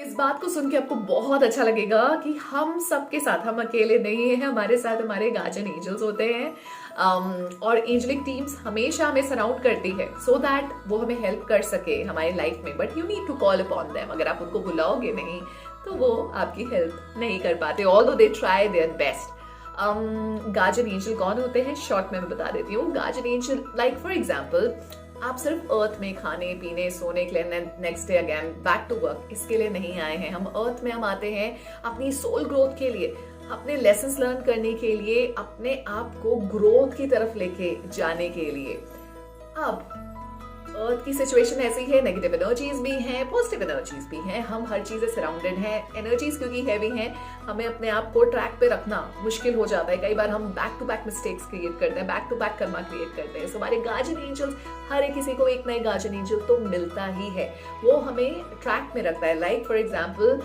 इस बात को सुन के आपको बहुत अच्छा लगेगा कि हम सबके साथ, हम अकेले नहीं हैं, हमारे साथ हमारे गार्जियन एंजल्स होते हैं। और एंजलिक टीम्स हमेशा हमें सराउंड करती है सो दैट वो हमें हेल्प कर सके हमारी लाइफ में, but you need to call upon them. अगर आप उनको बुलाओगे नहीं तो वो आपकी हेल्प नहीं कर पाते, although they try their best. Guardian angel कौन होते हैं, शॉर्ट में मैं बता देती हूँ। Guardian angel, like for example, आप सिर्फ अर्थ में खाने पीने सोने के लिए, next day again back to work, इसके लिए नहीं आए हैं। हम अर्थ में हम आते हैं अपनी सोल ग्रोथ के लिए, अपने लेसन्स लर्न करने के लिए, अपने आप को ग्रोथ की तरफ लेके जाने के लिए। अब अर्थ की सिचुएशन ऐसी है, नेगेटिव एनर्जीज भी हैं, पॉजिटिव एनर्जीज भी हैं, हम हर चीज से सराउंडेड हैं। एनर्जीज क्योंकि हैवी हैं, हमें अपने आप को ट्रैक पे रखना मुश्किल हो जाता है। कई बार हम back to back mistakes create करते हैं, back to back karma create करते हैं। सो हमारे गार्जियन एंजल्स, हर एक किसी को एक नए गार्जियन एंजल तो मिलता ही है, वो हमें ट्रैक में रखता है। लाइक फॉर एग्जाम्पल,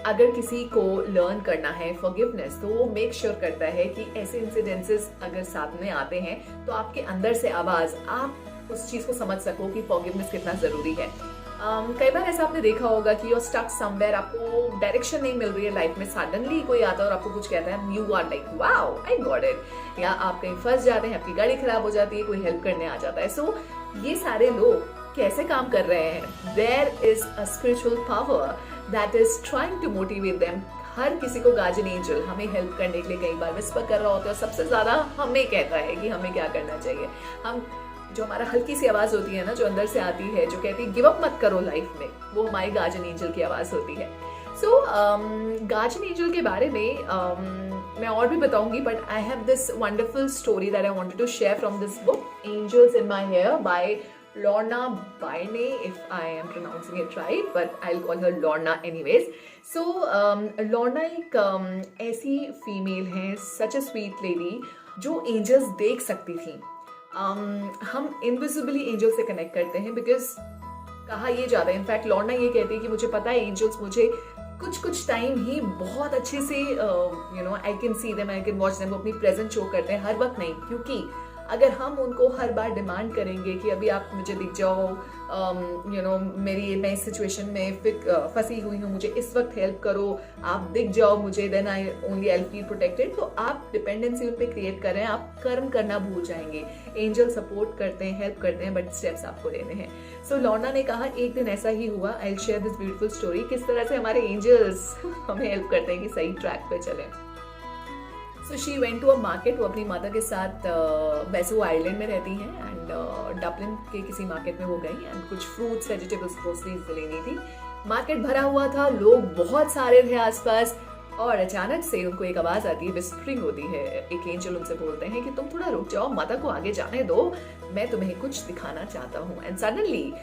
अगर किसी को लर्न करना है फॉरगिवनेस, तो वो मेक श्योर करता है कि ऐसे इंसिडेंसेस अगर सामने आते हैं तो आपके अंदर से आवाज, आप उस चीज को समझ सको कि फॉरगिवनेस कितना जरूरी है। कई बार ऐसा आपने देखा होगा कि यू स्टक समवेयर, आपको डायरेक्शन नहीं मिल रही है लाइफ में, सडनली कोई आता है और आपको कुछ कहता है, you are like wow I got it. या आप कहीं फंस जाते हैं, आपकी गाड़ी खराब हो जाती है, कोई हेल्प करने आ जाता है। सो ये सारे लोग कैसे काम कर रहे हैं, there is a spiritual power that is trying to motivate them. हर किसी को गार्जियन एंजल हमें हेल्प करने के लिए कई बार विस्पर कर रहा होता है, और सबसे ज्यादा हमें कहता है कि हमें क्या करना चाहिए। हम जो हमारा हल्की सी आवाज होती है ना, जो अंदर से आती है, जो कहती है गिव अप मत करो लाइफ में, वो हमारी गार्जियन एंजल की आवाज होती है। सो गार्जियन एंजल के बारे में मैं और भी बताऊंगी, but I have this wonderful story that I wanted to share from this book, angels in my hair by Lorna Byrne, if I am pronouncing it right, but I'll call her Lorna anyways. So Lorna एक ऐसी female है, such a sweet lady, जो angels देख सकती थी। हम invisibly angel से connect करते हैं, बिकॉज कहा ये जाता है, इनफैक्ट लॉर्ना ये कहती है कि मुझे पता है एंजल्स मुझे कुछ टाइम ही बहुत अच्छे से I can see them, I can watch them, अपनी प्रेजेंस शो करते हैं, हर वक्त नहीं। क्योंकि अगर हम उनको हर बार डिमांड करेंगे कि अभी आप मुझे दिख जाओ, मेरी मैं इस सिचुएशन में फंसी हुई हूँ, मुझे इस वक्त हेल्प करो, आप दिख जाओ मुझे, then I only I feel protected, तो आप डिपेंडेंसी उन पे क्रिएट कर रहे हैं, आप कर्म करना भूल जाएंगे। एंजल सपोर्ट करते हैं, हेल्प करते हैं, बट स्टेप्स आपको लेने हैं। सो लॉर्ना ने कहा एक दिन ऐसा ही हुआ, I will share this beautiful story, किस तरह से हमारे एंजल्स हमें हेल्प करते हैं कि सही ट्रैक पे चलें। So she went to a market, वो अपनी माता के साथ, वैसे वो आयरलैंड में रहती हैं, एंड डबलिन के किसी मार्केट में वो गई, एंड कुछ फ्रूट्स वेजिटेबल्स ग्रोसरीज लेनी थी। मार्केट भरा हुआ था, लोग बहुत सारे थे आसपास, और अचानक से उनको एक आवाज आती है, विस्परिंग होती है। एक एंजल उनसे बोलते हैं कि तुम थोड़ा रुक जाओ, माता को आगे जाने दो, मैं तुम्हें कुछ दिखाना चाहता हूँ। एंड सडनली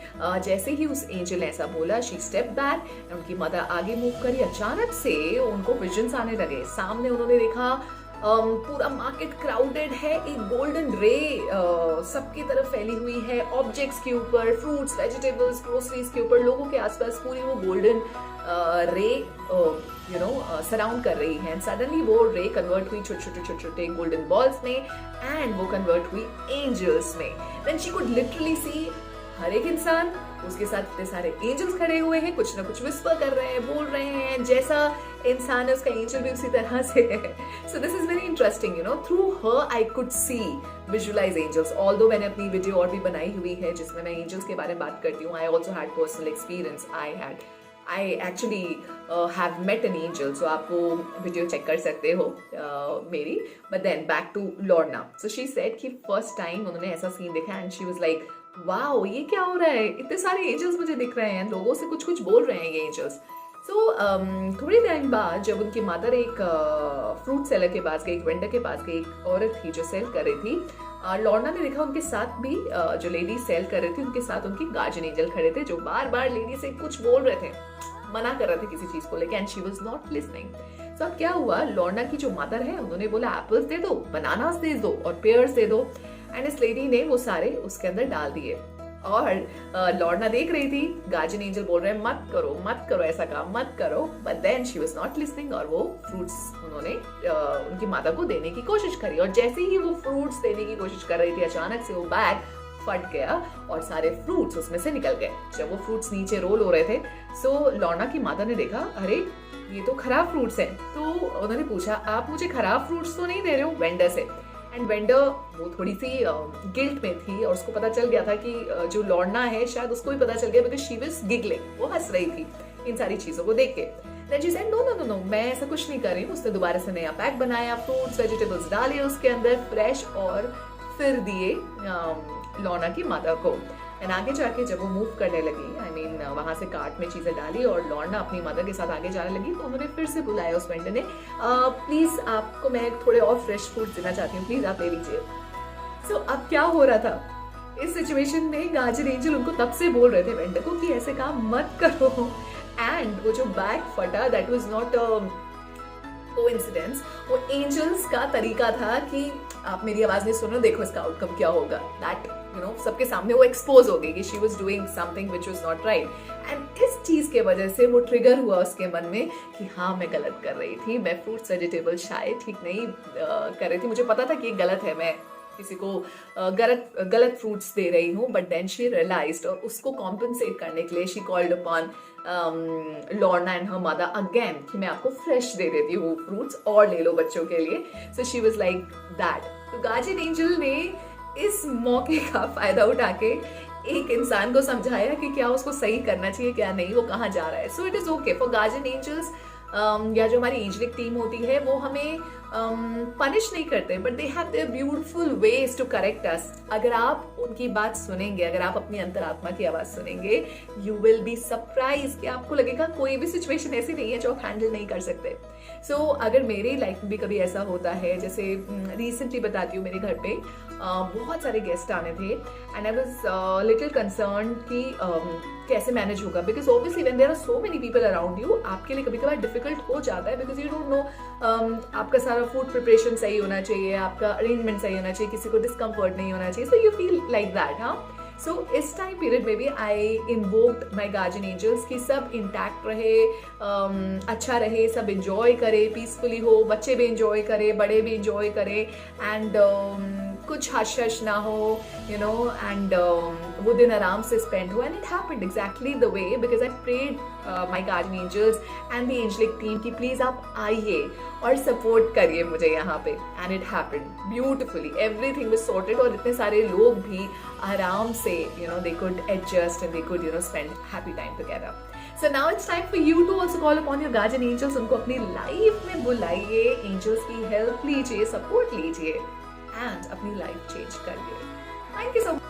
जैसे ही उस एंजल ने ऐसा बोला, शी स्टेप बैक, उनकी माता आगे मूव करी। अचानक से उनको विजन्स आने लगे, सामने उन्होंने देखा पूरा मार्केट क्राउडेड है, एक गोल्डन रे सबकी तरफ फैली हुई है, ऑब्जेक्ट्स के ऊपर, फ्रूट्स वेजिटेबल्स ग्रोसरीज के ऊपर, लोगों के आसपास पूरी वो गोल्डन रे सराउंड कर रही है। सडनली वो रे कन्वर्ट हुई छोटे छोटे गोल्डन बॉल्स में, एंड वो कन्वर्ट हुई एंजल्स में। Then she could literally see हर एक इंसान, उसके साथ इतने सारे एंजल्स खड़े हुए हैं, कुछ ना कुछ विस्पर कर रहे हैं, बोल रहे हैं, जैसा इंसान है उसका एंजल भी उसी तरह से है। So this is very interesting, through her I could see visualise angels. Although मैंने अपनी वीडियो और भी बनाई हुई है जिसमें मैं एंजल्स के बारे में बात करती हूँ। I also had personal experience, I actually have met an angel, so आपको वीडियो चेक कर सकते हो मेरी। But then back to Lorna, so she said कि फर्स्ट टाइम उन्होंने ऐसा सीन देखा, and she was like wow ये क्या हो रहा है, इतने सारे एंजल्स मुझे दिख रहे हैं, लोगों से कुछ बोल रहे हैं ये एंजल्स। सो थोड़ी टाइम बाद जब उनकी मदर एक फ्रूट सेलर के पास गई, एक वेंडर के पास गई, एक औरत थी जो सेल कर रही थी, लॉर्ना ने देखा उनके साथ भी जो लेडी सेल कर रही थी, उनके साथ उनकी गार्जियन एंजल खड़े थे, जो बार बार लेडी से कुछ बोल रहे थे, मना कर रहे थे किसी चीज को लेकर, and she was not listening. So अब क्या हुआ, लॉर्ना की जो मदर है उन्होंने बोला एप्पल्स दे दो, बनानास दे दो और पेयर्स दे दो, एंड इस लेडी ने वो सारे उसके अंदर डाल दिए। और लॉर्ना देख रही थी, गार्जियन एंजल बोल रहे हैं मत करो ऐसा काम मत करो, but then she was not listening, और वो फ्रूट्स उन्होंने उनकी माता को देने की कोशिश करी। और जैसे ही वो फ्रूट्स देने की कोशिश कर रही थी, अचानक से वो बैग फट गया और सारे फ्रूट्स उसमें से निकल गए। जब वो फ्रूट्स नीचे रोल हो रहे थे, सो लॉर्ना की मदर ने देखा, अरे ये तो खराब फ्रूट्स हैं। तो उन्होंने पूछा, आप मुझे खराब फ्रूट्स तो नहीं दे रहे हो वेंडर से? एंड वेंडर वो थोड़ी सी गिल्ट में थी और उसको पता चल गया था कि जो लॉर्ना है शायद उसको भी पता चल गया, बिकॉज शी वाज गिगलिंग, वो हंस रही थी इन सारी चीजों को देख के। Then she said, no, मैं ऐसा कुछ नहीं कर रही हूँ। उसने दोबारा से नया पैक बनाया, फ्रूट्स वेजिटेबल्स डाले उसके अंदर फ्रेश, और फिर दिए लॉर्ना की मदर को। एंड आगे जाके जब वो मूव करने लगी, I mean, वहां से कार्ट में चीजें डाली और लॉर्ना अपनी मदर के साथ आगे जाने लगी, तो उन्होंने फिर से बुलाया उस वेंडर ने, प्लीज आपको मैं थोड़े और फ्रेश फ्रूट देना चाहती हूँ, प्लीज आप ले लीजिए। सो अब क्या हो रहा था इस सिचुएशन में, गार्जियन एंजल उनको तब से बोल रहे थे वेंडर को कि ऐसे काम मत करो। एंड वो जो बैग फटा, दैट वाज नॉट कोइंसिडेंस, वो एंजल्स का तरीका था कि आप मेरी आवाज नहीं सुन रहे, देखो इसका आउटकम क्या होगा। दैट सबके सामने वो एक्सपोज हो गई कि she was doing something which was not right. And इस चीज के वजह से वो ट्रिगर हुआ उसके मन में कि हाँ मैं गलत कर रही थी, मैं फ्रूट्स वेजिटेबल शायद ठीक नहीं कर रही थी, मुझे पता था कि ये गलत है, मैं किसी को गलत फ्रूट्स दे रही हूँ। बट देन शी रियलाइज्ड, और उसको कॉम्पनसेट करने के लिए she called upon Lorna and her mother again कि मैं आपको फ्रेश दे देती हूँ फ्रूट्स, और ले लो बच्चों के लिए। So she was like that. तो गार्जियन एंजल ने इस मौके का फायदा उठा के एक इंसान को समझाया कि क्या उसको सही करना चाहिए, क्या नहीं, वो कहाँ जा रहा है। So it is okay for guardian angels, या जो हमारी एंजलिक टीम होती है, वो हमें पनिश नहीं करते, but they have their beautiful ways to correct us. अगर आप उनकी बात सुनेंगे, अगर आप अपनी अंतरात्मा की आवाज सुनेंगे, यू विल बी सरप्राइज कि आपको लगेगा कोई भी सिचुएशन ऐसी नहीं है जो आप हैंडल नहीं कर सकते। सो अगर मेरी लाइफ में भी कभी ऐसा होता है, जैसे रिसेंटली बताती हूँ, मेरे घर पे बहुत सारे गेस्ट आने थे and I was little concern कि कैसे मैनेज होगा, because obviously when there are so many people around you, आपके लिए कभी कभार डिफिकल्ट हो जाता है, बिकॉज यू डोंट नो आपका सारा फूड प्रिपरेशन सही होना चाहिए, आपका अरेंजमेंट सही होना चाहिए, किसी को डिस्कम्फर्ट नहीं होना चाहिए, so you feel like that. हाँ, सो इस टाइम पीरियड में भी आई इन्वोक्ड माई गार्जियन एंजल्स कि सब इंटैक्ट रहे, अच्छा रहे, सब इंजॉय करे, पीसफुली हो, बच्चे भी इंजॉय करे, बड़े भी इंजॉय करे, एंड कुछ हश हश ना हो, यू नो, एंड वो दिन आराम से स्पेंड हो। And it happened exactly the way, because I prayed my guardian angels and the angelic team कि प्लीज आप आइए और सपोर्ट करिए मुझे यहाँ पे। And it happened beautifully, everything was sorted, और इतने सारे लोग भी आराम से, you know, they could adjust and they could, you know, spend happy time together. So now it's time for you to also call upon your guardian angels. उनको अपनी life में बुलाइए, एंजल्स की हेल्प लीजिए, सपोर्ट लीजिए, and अपनी life change करिए। Thank you so much.